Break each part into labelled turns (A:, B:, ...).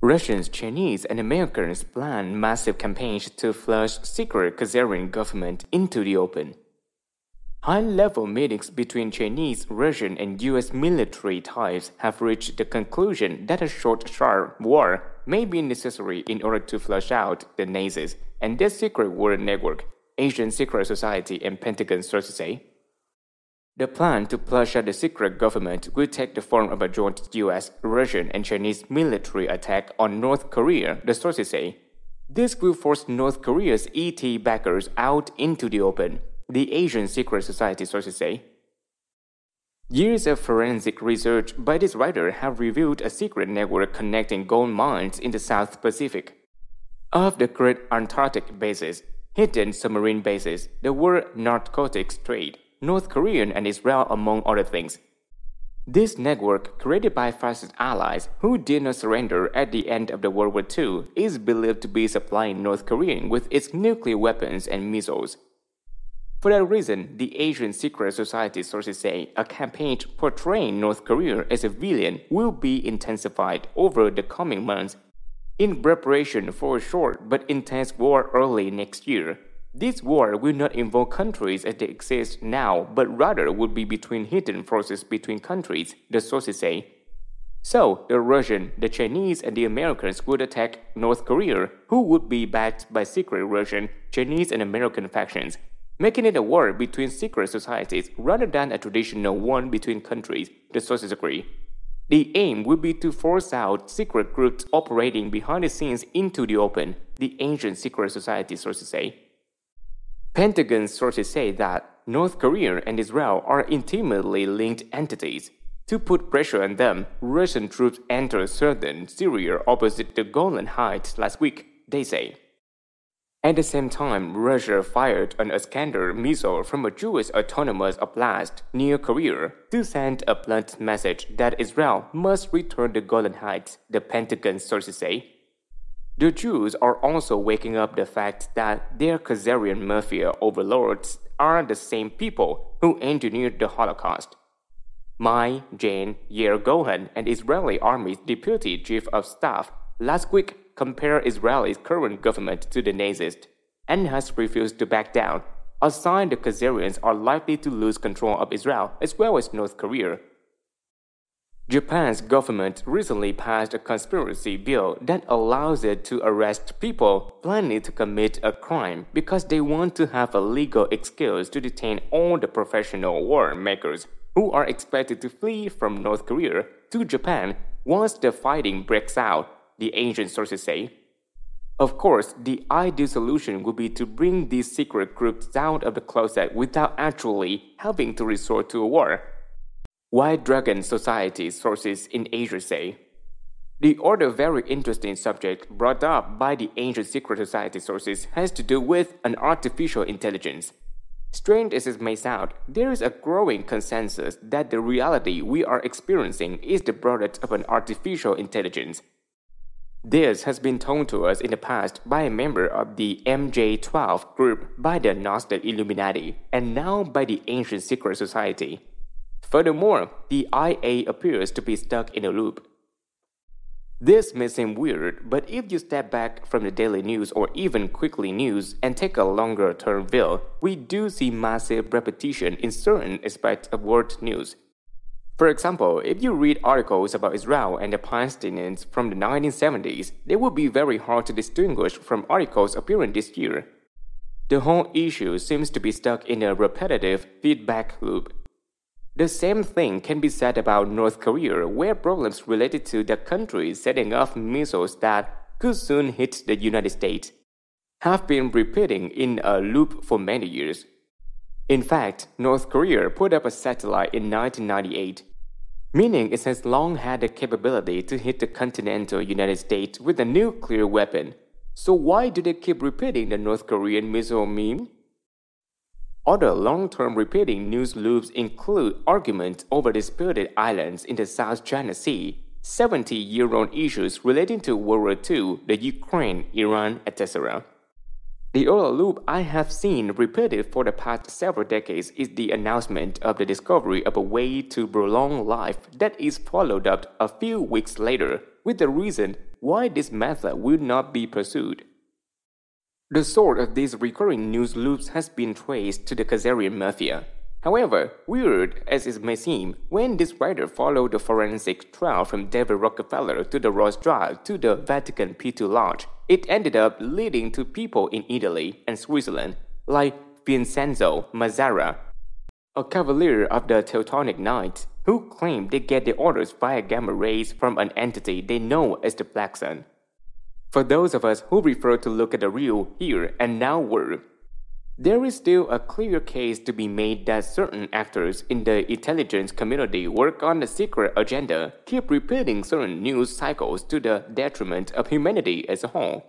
A: Russians, Chinese, and Americans plan massive campaigns to flush secret Khazarian government into the open. High-level meetings between Chinese, Russian, and U.S. military types have reached the conclusion that a short, sharp war may be necessary in order to flush out the Nazis and their secret war network, Asian Secret Society and Pentagon sources say. The plan to flush out the secret government will take the form of a joint U.S., Russian, and Chinese military attack on North Korea, the sources say. This will force North Korea's ET backers out into the open, the Asian Secret Society sources say. Years of forensic research by this writer have revealed a secret network connecting gold mines in the South Pacific. Of the great Antarctic bases, hidden submarine bases, the world narcotics trade, North Korea and Israel among other things. This network, created by fascist allies who did not surrender at the end of the World War II, is believed to be supplying North Korea with its nuclear weapons and missiles. For that reason, the Asian Secret Society sources say a campaign portraying North Korea as a villain will be intensified over the coming months in preparation for a short but intense war early next year. This war will not involve countries as they exist now, but rather would be between hidden forces between countries, the sources say. So, the Russian, the Chinese, and the Americans would attack North Korea, who would be backed by secret Russian, Chinese, and American factions, making it a war between secret societies rather than a traditional one between countries, the sources agree. The aim would be to force out secret groups operating behind the scenes into the open, the Asian Secret Society sources say. Pentagon sources say that North Korea and Israel are intimately linked entities. To put pressure on them, Russian troops entered southern Syria opposite the Golan Heights last week, they say. At the same time, Russia fired an Iskander missile from a Jewish autonomous oblast near Korea to send a blunt message that Israel must return the Golan Heights, the Pentagon sources say. The Jews are also waking up the fact that their Khazarian mafia overlords are the same people who engineered the Holocaust. Mai Jane Yair Gohan, an Israeli Army's deputy chief of staff, last week compared Israel's current government to the Nazis and has refused to back down, a sign the Khazarians are likely to lose control of Israel as well as North Korea. Japan's government recently passed a conspiracy bill that allows it to arrest people planning to commit a crime because they want to have a legal excuse to detain all the professional war makers who are expected to flee from North Korea to Japan once the fighting breaks out, the Asian sources say. Of course, the ideal solution would be to bring these secret groups out of the closet without actually having to resort to a war. White Dragon Society sources in Asia say. The other very interesting subject brought up by the Asian Secret Society sources has to do with an artificial intelligence. Strange as it may sound, there is a growing consensus that the reality we are experiencing is the product of an artificial intelligence. This has been told to us in the past by a member of the MJ12 group by the Gnostic Illuminati and now by the Ancient Secret Society. Furthermore, the IA appears to be stuck in a loop. This may seem weird, but if you step back from the daily news or even quickly news and take a longer-term view, we do see massive repetition in certain aspects of world news. For example, if you read articles about Israel and the Palestinians from the 1970s, they would be very hard to distinguish from articles appearing this year. The whole issue seems to be stuck in a repetitive feedback loop. The same thing can be said about North Korea, where problems related to the country setting off missiles that could soon hit the United States have been repeating in a loop for many years. In fact, North Korea put up a satellite in 1998, meaning it has long had the capability to hit the continental United States with a nuclear weapon. So why do they keep repeating the North Korean missile meme? Other long-term repeating news loops include arguments over disputed islands in the South China Sea, 70-year-old issues relating to World War II, the Ukraine, Iran, etc. The other loop I have seen repeated for the past several decades is the announcement of the discovery of a way to prolong life that is followed up a few weeks later with the reason why this method will not be pursued. The source of these recurring news loops has been traced to the Khazarian mafia. However, weird as it may seem, when this writer followed the forensic trail from David Rockefeller to the Rothschild to the Vatican P2 Lodge, it ended up leading to people in Italy and Switzerland, like Vincenzo Mazzara, a cavalier of the Teutonic Knights, who claimed they get their orders via gamma rays from an entity they know as the Black Sun. For those of us who prefer to look at the real here and now world, there is still a clear case to be made that certain actors in the intelligence community work on a secret agenda, keep repeating certain news cycles to the detriment of humanity as a whole.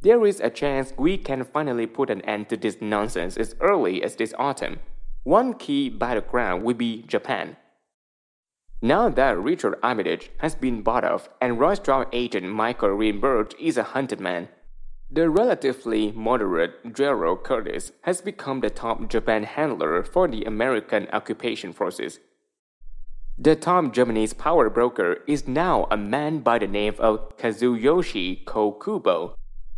A: There is a chance we can finally put an end to this nonsense as early as this autumn. One key battleground will be Japan. Now that Richard Armitage has been bought off and Rothschild agent Michael Greenberg is a hunted man, the relatively moderate Gerald Curtis has become the top Japan handler for the American occupation forces. The top Japanese power broker is now a man by the name of Kazuyoshi Kokubo,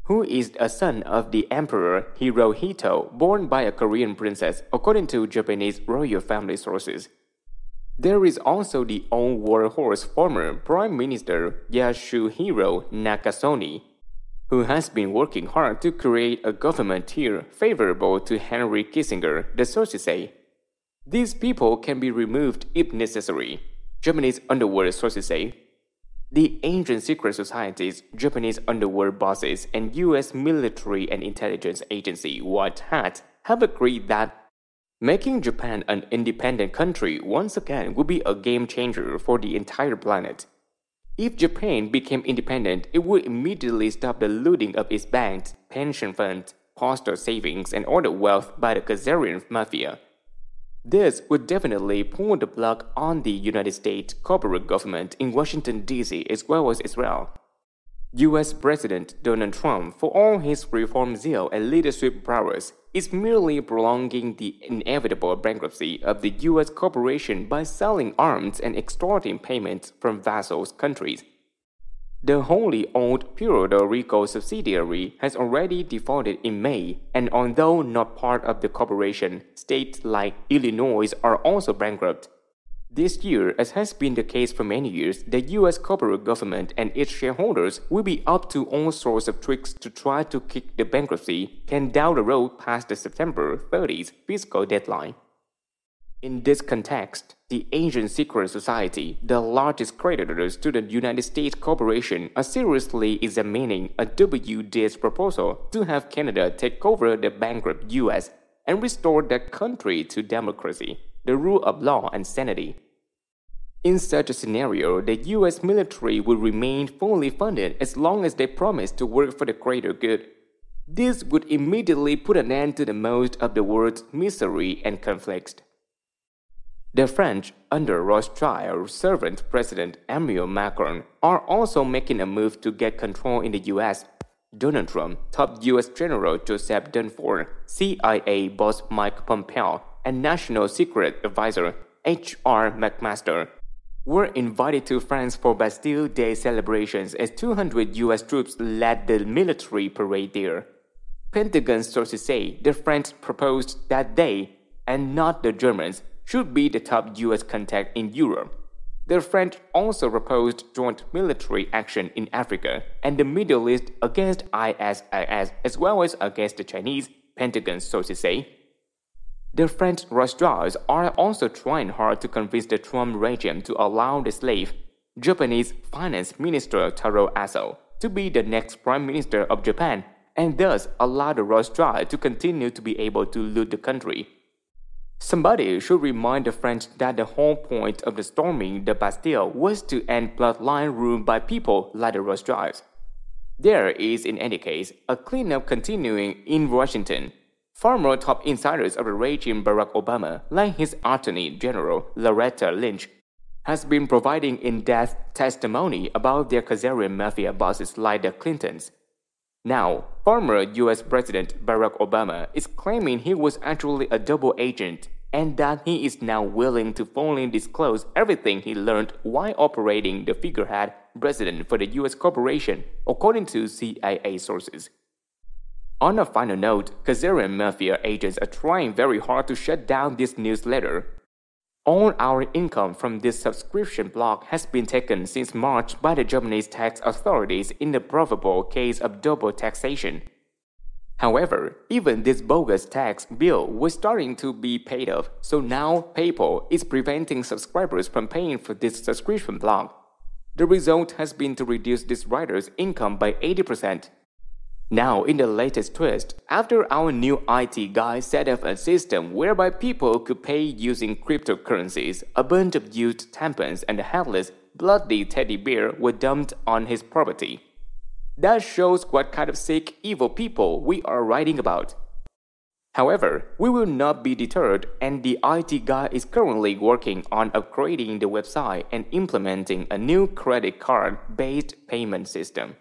A: who is a son of the Emperor Hirohito, born by a Korean princess, according to Japanese royal family sources. There is also the old warhorse former Prime Minister Yasuhiro Nakasone, who has been working hard to create a government here favorable to Henry Kissinger, the sources say. These people can be removed if necessary, Japanese underworld sources say. The ancient secret societies, Japanese underworld bosses, and U.S. military and intelligence agency White Hat have agreed that making Japan an independent country once again would be a game changer for the entire planet. If Japan became independent, it would immediately stop the looting of its banks, pension funds, postal savings, and other wealth by the Khazarian mafia. This would definitely pull the plug on the United States corporate government in Washington, D.C. as well as Israel. U.S. President Donald Trump, for all his reform zeal and leadership prowess, is merely prolonging the inevitable bankruptcy of the U.S. corporation by selling arms and extorting payments from vassal countries. The wholly owned Puerto Rico subsidiary has already defaulted in May, and although not part of the corporation, states like Illinois are also bankrupt. This year, as has been the case for many years, the U.S. corporate government and its shareholders will be up to all sorts of tricks to try to kick the bankruptcy can down the road past the September 30th fiscal deadline. In this context, the Asian Secret Society, the largest creditors to the United States corporation, are seriously examining a WD's proposal to have Canada take over the bankrupt U.S. and restore that country to democracy, the rule of law, and sanity. In such a scenario, the U.S. military will remain fully funded as long as they promise to work for the greater good. This would immediately put an end to the most of the world's misery and conflicts. The French, under Rothschild servant President Emmanuel Macron, are also making a move to get control in the U.S. Donald Trump, top U.S. General Joseph Dunford, CIA boss Mike Pompeo, and National Secret Advisor H.R. McMaster were invited to France for Bastille Day celebrations as 200 U.S. troops led the military parade there. Pentagon sources say the French proposed that they, and not the Germans, should be the top U.S. contact in Europe. The French also proposed joint military action in Africa and the Middle East against ISIS as well as against the Chinese, Pentagon sources say. The French Rothschilds are also trying hard to convince the Trump regime to allow the slave, Japanese Finance Minister Taro Aso, to be the next Prime Minister of Japan and thus allow the Rothschild to continue to be able to loot the country. Somebody should remind the French that the whole point of the storming the Bastille was to end bloodline rule by people like the Rothschilds. There is, in any case, a cleanup continuing in Washington. Former top insiders of the regime Barack Obama, like his Attorney General Loretta Lynch, has been providing in-depth testimony about their Khazarian mafia bosses like the Clintons. Now, former U.S. President Barack Obama is claiming he was actually a double agent and that he is now willing to fully disclose everything he learned while operating the figurehead resident for the U.S. corporation, according to CIA sources. On a final note, Khazarian mafia agents are trying very hard to shut down this newsletter. All our income from this subscription blog has been taken since March by the Japanese tax authorities in the probable case of double taxation. However, even this bogus tax bill was starting to be paid off, so now PayPal is preventing subscribers from paying for this subscription blog. The result has been to reduce this writer's income by 80%. Now, in the latest twist, after our new IT guy set up a system whereby people could pay using cryptocurrencies, a bunch of used tampons and a headless, bloody teddy bear were dumped on his property. That shows what kind of sick, evil people we are writing about. However, we will not be deterred, and the IT guy is currently working on upgrading the website and implementing a new credit card-based payment system.